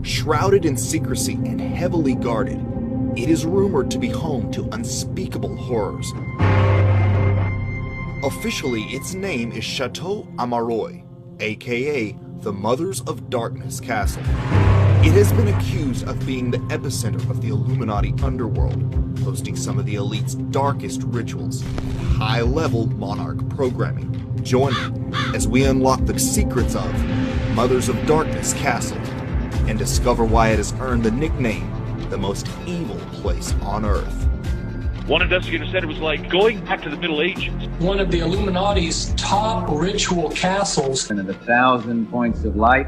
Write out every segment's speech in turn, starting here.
Shrouded in secrecy and heavily guarded, it is rumored to be home to unspeakable horrors. Officially, its name is Chateau Amaroi, aka the Mothers of Darkness Castle. It has been accused of being the epicenter of the Illuminati underworld, hosting some of the elite's darkest rituals and high-level monarch programming. Join me as we unlock the secrets of Mothers of Darkness Castle and discover why it has earned the nickname the most evil place on Earth. One investigator said it was like going back to the Middle Ages. One of the Illuminati's top ritual castles. And 1,000 points of light.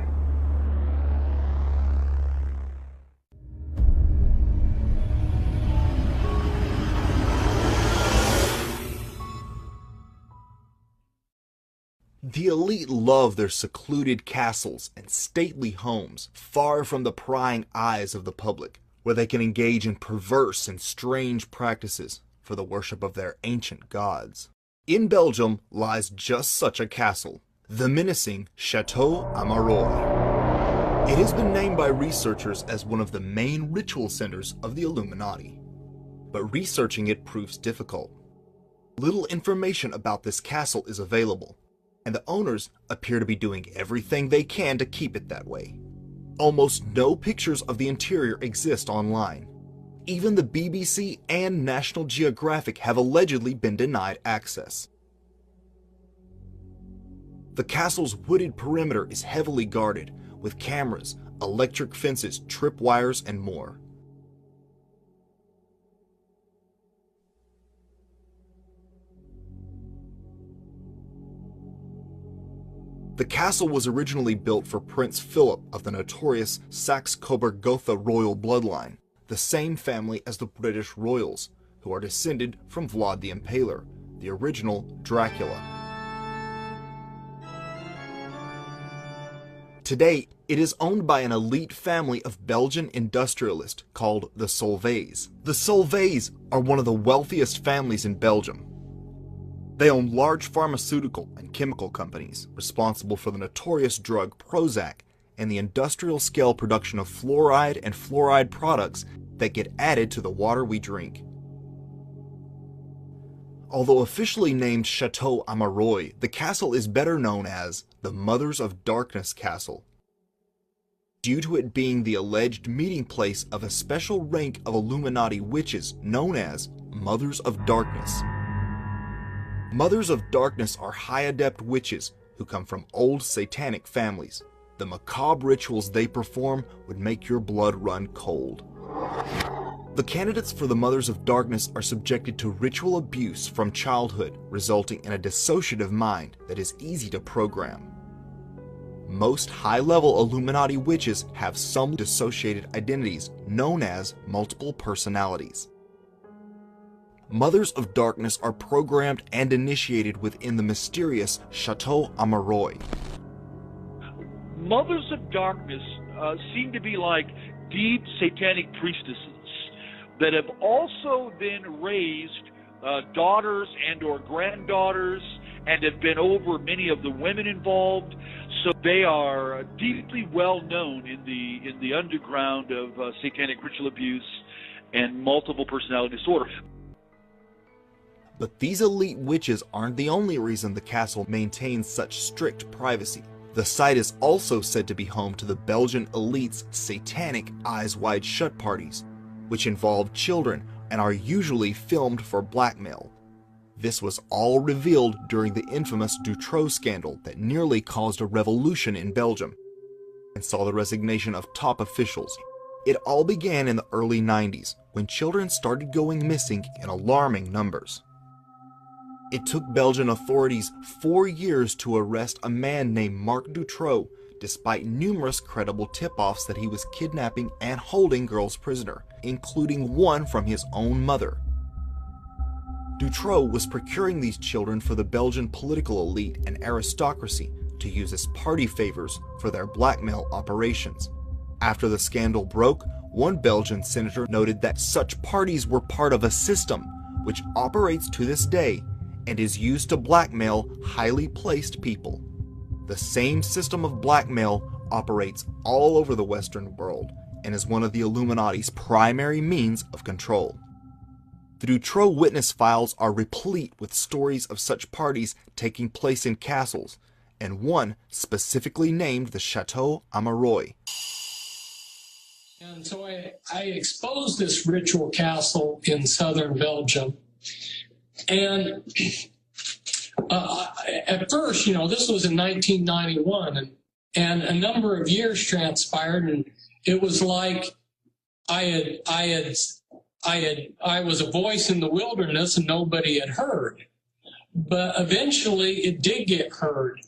The elite love their secluded castles and stately homes, far from the prying eyes of the public, where they can engage in perverse and strange practices for the worship of their ancient gods. In Belgium lies just such a castle, the menacing Chateau Amaroi. It has been named by researchers as one of the main ritual centers of the Illuminati, but researching it proves difficult. Little information about this castle is available, and the owners appear to be doing everything they can to keep it that way. Almost no pictures of the interior exist online. Even the BBC and National Geographic have allegedly been denied access. The castle's wooded perimeter is heavily guarded, with cameras, electric fences, tripwires, and more. The castle was originally built for Prince Philip of the notorious Saxe-Coburg-Gotha royal bloodline, the same family as the British royals, who are descended from Vlad the Impaler, the original Dracula. Today, it is owned by an elite family of Belgian industrialists called the Solvays. The Solvays are one of the wealthiest families in Belgium. They own large pharmaceutical and chemical companies responsible for the notorious drug Prozac and the industrial-scale production of fluoride and fluoride products that get added to the water we drink. Although officially named Chateau Amaroi, the castle is better known as the Mothers of Darkness Castle, due to it being the alleged meeting place of a special rank of Illuminati witches known as Mothers of Darkness. Mothers of Darkness are high-adept witches who come from old satanic families. The macabre rituals they perform would make your blood run cold. The candidates for the Mothers of Darkness are subjected to ritual abuse from childhood, resulting in a dissociative mind that is easy to program. Most high-level Illuminati witches have some dissociated identities known as multiple personalities. Mothers of Darkness are programmed and initiated within the mysterious Chateau Amaroi. Mothers of Darkness seem to be like deep satanic priestesses that have also then raised daughters and or granddaughters and have been over many of the women involved. So they are deeply well known in the underground of satanic ritual abuse and multiple personality disorder. But these elite witches aren't the only reason the castle maintains such strict privacy. The site is also said to be home to the Belgian elite's satanic Eyes Wide Shut parties, which involve children and are usually filmed for blackmail. This was all revealed during the infamous Dutroux scandal that nearly caused a revolution in Belgium and saw the resignation of top officials. It all began in the early 90s when children started going missing in alarming numbers. It took Belgian authorities 4 years to arrest a man named Marc Dutroux, despite numerous credible tip-offs that he was kidnapping and holding girls prisoner, including one from his own mother. Dutroux was procuring these children for the Belgian political elite and aristocracy to use as party favors for their blackmail operations. After the scandal broke, one Belgian senator noted that such parties were part of a system which operates to this day and is used to blackmail highly placed people. The same system of blackmail operates all over the Western world and is one of the Illuminati's primary means of control. The Dutroux witness files are replete with stories of such parties taking place in castles, and one specifically named the Chateau Amaroi. And so I exposed this ritual castle in southern Belgium. And at first, this was in 1991, and a number of years transpired, and it was like I was a voice in the wilderness and nobody had heard. But eventually it did get heard.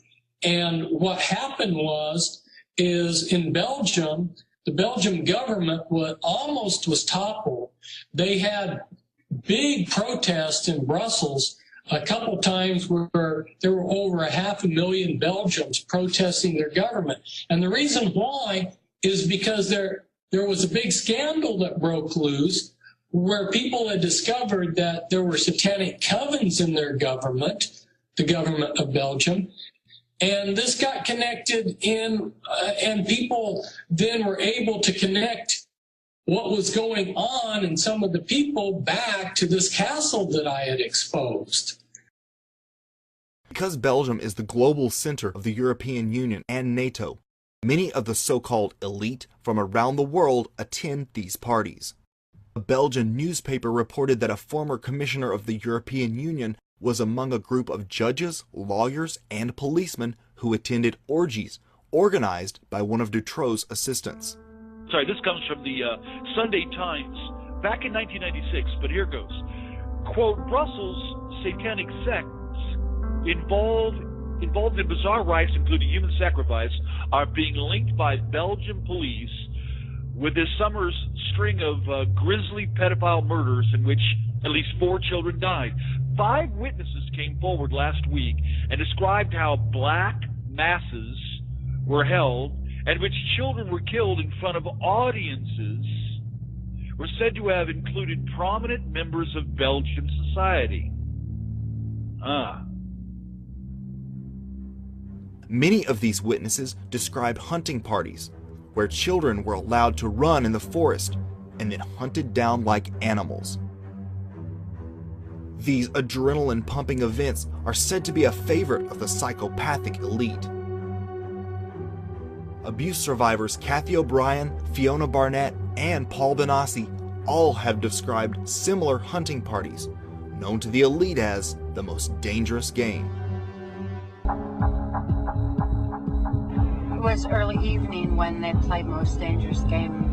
And what happened is in Belgium, the Belgian government was toppled. They had big protests in Brussels a couple times where there were over 500,000 Belgians protesting their government. And the reason why is because there was a big scandal that broke loose where people had discovered that there were satanic covens in their government, the government of Belgium. And this got connected and people then were able to connect what was going on and some of the people back to this castle that I had exposed. Because Belgium is the global center of the European Union and NATO, many of the so-called elite from around the world attend these parties. A Belgian newspaper reported that a former commissioner of the European Union was among a group of judges, lawyers, and policemen who attended orgies organized by one of Dutroux's assistants. Sorry, this comes from the Sunday Times back in 1996, but here goes. Quote, Brussels satanic sects involved in bizarre rites, including human sacrifice, are being linked by Belgian police with this summer's string of grisly pedophile murders in which at least 4 children died. 5 witnesses came forward last week and described how black masses were held and which children were killed in front of audiences were said to have included prominent members of Belgian society. Many of these witnesses described hunting parties, where children were allowed to run in the forest and then hunted down like animals. These adrenaline-pumping events are said to be a favorite of the psychopathic elite. Abuse survivors Kathy O'Brien, Fiona Barnett, and Paul Benassi all have described similar hunting parties, known to the elite as the most dangerous game. It was early evening when they played Most Dangerous Game.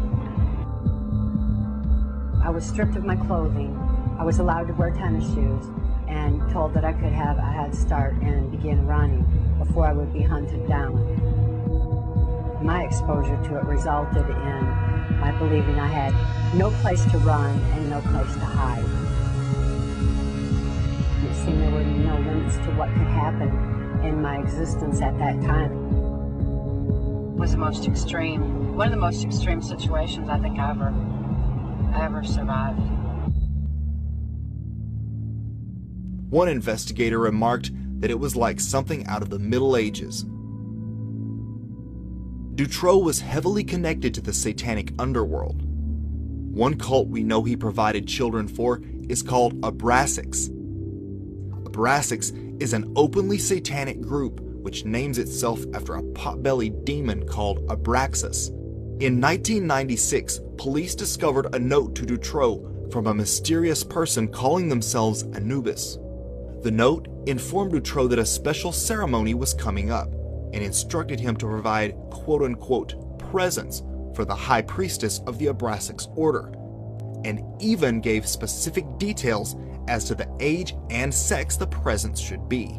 I was stripped of my clothing. I was allowed to wear tennis shoes and told that I could have a head start and begin running before I would be hunted down. My exposure to it resulted in my believing I had no place to run and no place to hide. It seemed there were no limits to what could happen in my existence at that time. It was the most extreme, one of the most extreme situations I think I ever survived. One investigator remarked that it was like something out of the Middle Ages. Dutroux was heavily connected to the satanic underworld. One cult we know he provided children for is called Abraxas. Abraxas is an openly satanic group which names itself after a pot-bellied demon called Abraxas. In 1996, police discovered a note to Dutroux from a mysterious person calling themselves Anubis. The note informed Dutroux that a special ceremony was coming up and instructed him to provide quote-unquote presents for the high priestess of the Abraxas order, and even gave specific details as to the age and sex the presents should be.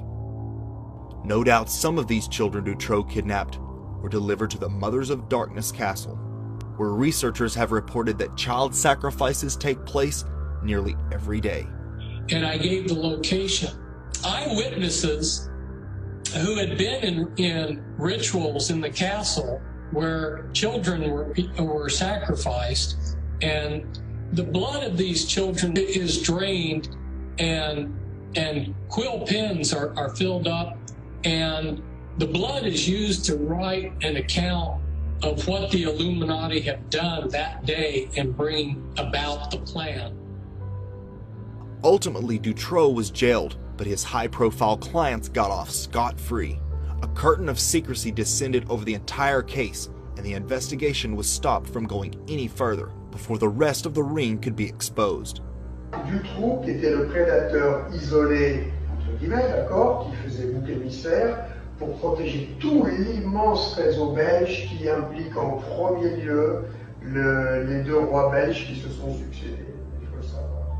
No doubt some of these children Dutroux kidnapped were delivered to the Mothers of Darkness Castle, where researchers have reported that child sacrifices take place nearly every day. And I gave the location. Eyewitnesses who had been in rituals in the castle where children were sacrificed, and the blood of these children is drained, and quill pens are filled up, and The blood is used to write an account of what the Illuminati have done that day and bring about the plan. Ultimately, Dutroux was jailed, but his high-profile clients got off scot-free. A curtain of secrecy descended over the entire case, and the investigation was stopped from going any further before the rest of the ring could be exposed. Dutroux, qui était le prédateur isolé, entre guillemets, d'accord, qui faisait bouc émissaire, pour protéger tout l'immense réseau belge qui implique en premier lieu les deux rois belges qui se sont succédés. Il faut le savoir.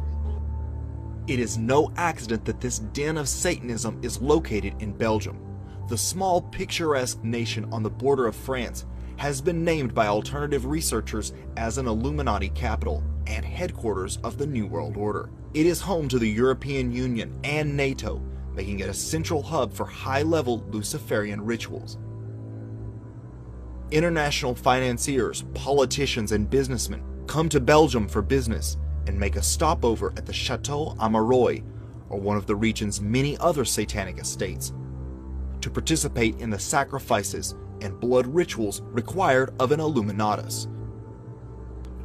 It is no accident that this den of Satanism is located in Belgium. The small, picturesque nation on the border of France has been named by alternative researchers as an Illuminati capital and headquarters of the New World Order. It is home to the European Union and NATO, making it a central hub for high-level Luciferian rituals. International financiers, politicians, and businessmen come to Belgium for business and make a stopover at the Chateau Amaroi, or one of the region's many other satanic estates, to participate in the sacrifices and blood rituals required of an Illuminatus.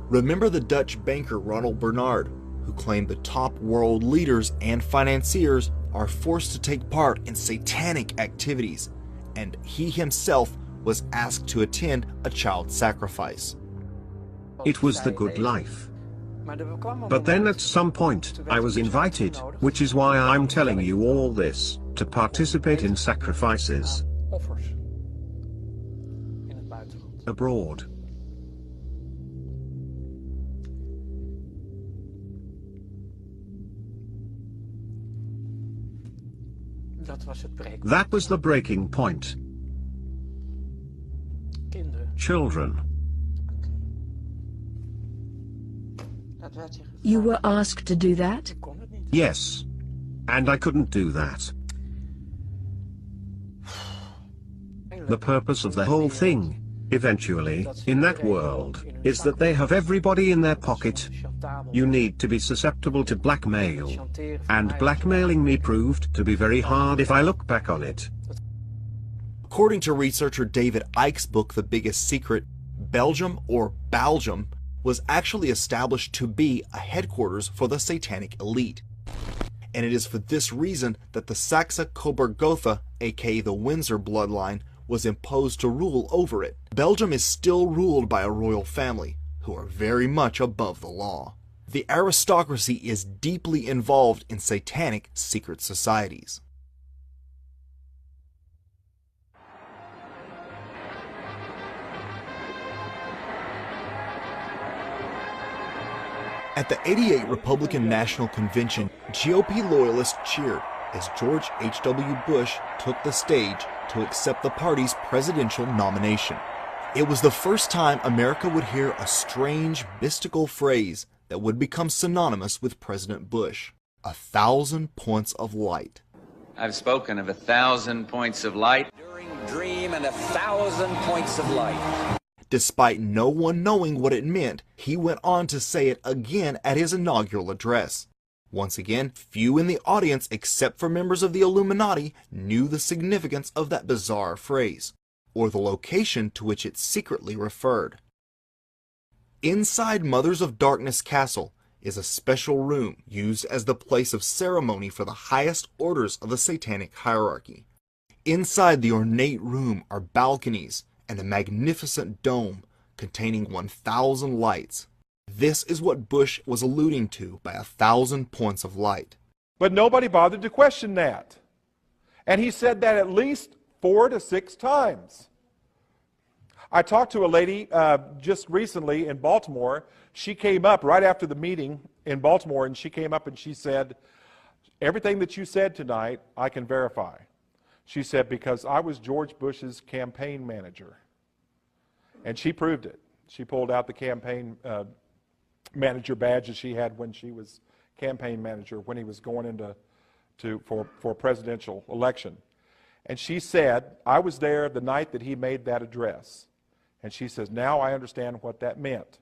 Remember the Dutch banker Ronald Bernard, who claimed the top world leaders and financiers are forced to take part in satanic activities, and he himself was asked to attend a child sacrifice. It was the good life. But then at some point, I was invited, which is why I'm telling you all this, to participate in sacrifices abroad. That was the breaking point. Children. You were asked to do that? Yes. And I couldn't do that. The purpose of the whole thing, eventually, in that world, is that they have everybody in their pocket. You need to be susceptible to blackmail. And blackmailing me proved to be very hard if I look back on it. According to researcher David Icke's book, The Biggest Secret, Belgium, or Balgium, was actually established to be a headquarters for the satanic elite. And it is for this reason that the Saxe-Coburg-Gotha, aka the Windsor bloodline, was imposed to rule over it. Belgium is still ruled by a royal family, who are very much above the law. The aristocracy is deeply involved in satanic secret societies. At the '88 Republican National Convention, GOP loyalists cheered as George H.W. Bush took the stage to accept the party's presidential nomination. It was the first time America would hear a strange, mystical phrase that would become synonymous with President Bush: 1,000 points of light. I've spoken of 1,000 points of light. Enduring dream and 1,000 points of light. Despite no one knowing what it meant, he went on to say it again at his inaugural address. Once again, few in the audience, except for members of the Illuminati, knew the significance of that bizarre phrase, or the location to which it secretly referred. Inside Mothers of Darkness Castle is a special room used as the place of ceremony for the highest orders of the satanic hierarchy. Inside the ornate room are balconies and a magnificent dome containing 1,000 lights. This is what Bush was alluding to by 1,000 points of light. But nobody bothered to question that. And he said that at least 4 to 6 times. I talked to a lady just recently in Baltimore. She came up right after the meeting in Baltimore, and she came up and she said, "Everything that you said tonight, I can verify." She said, "Because I was George Bush's campaign manager." And she proved it. She pulled out the campaign manager badge that she had when she was campaign manager, when he was going for presidential election. And she said, "I was there the night that he made that address." And she says, "Now I understand what that meant."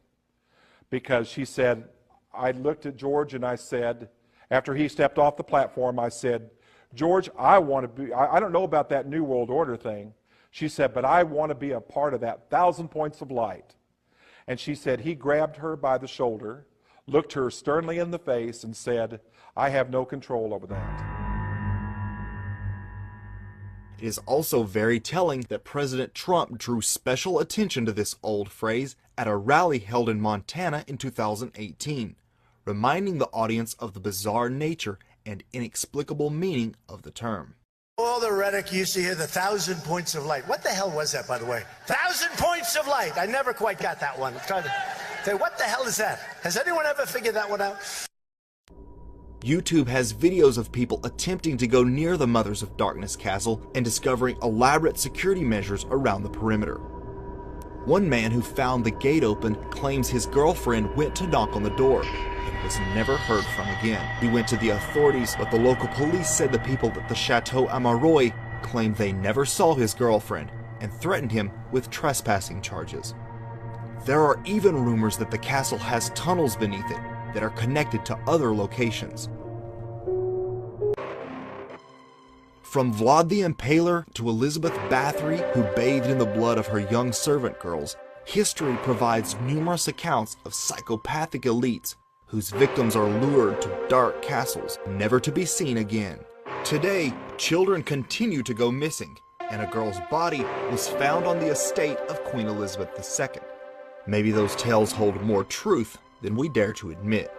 Because she said, "I looked at George and I said," after he stepped off the platform, I said, George, I want to be, I don't know about that New World Order thing. She said, but I want to be a part of that 1,000 points of light. And she said he grabbed her by the shoulder, looked her sternly in the face, and said, I have no control over that. It is also very telling that President Trump drew special attention to this old phrase at a rally held in Montana in 2018, reminding the audience of the bizarre nature and inexplicable meaning of the term. All the rhetoric you used to hear, the 1,000 points of light. What the hell was that, by the way? 1,000 points of light. I never quite got that one. I'm trying to say, what the hell is that? Has anyone ever figured that one out? YouTube has videos of people attempting to go near the Mothers of Darkness castle and discovering elaborate security measures around the perimeter. One man who found the gate open claims his girlfriend went to knock on the door and was never heard from again. He went to the authorities, but the local police said the people at the Chateau Amaroy claimed they never saw his girlfriend and threatened him with trespassing charges. There are even rumors that the castle has tunnels beneath it that are connected to other locations. From Vlad the Impaler to Elizabeth Bathory, who bathed in the blood of her young servant girls, history provides numerous accounts of psychopathic elites whose victims are lured to dark castles, never to be seen again. Today, children continue to go missing, and a girl's body was found on the estate of Queen Elizabeth II. Maybe those tales hold more truth than we dare to admit.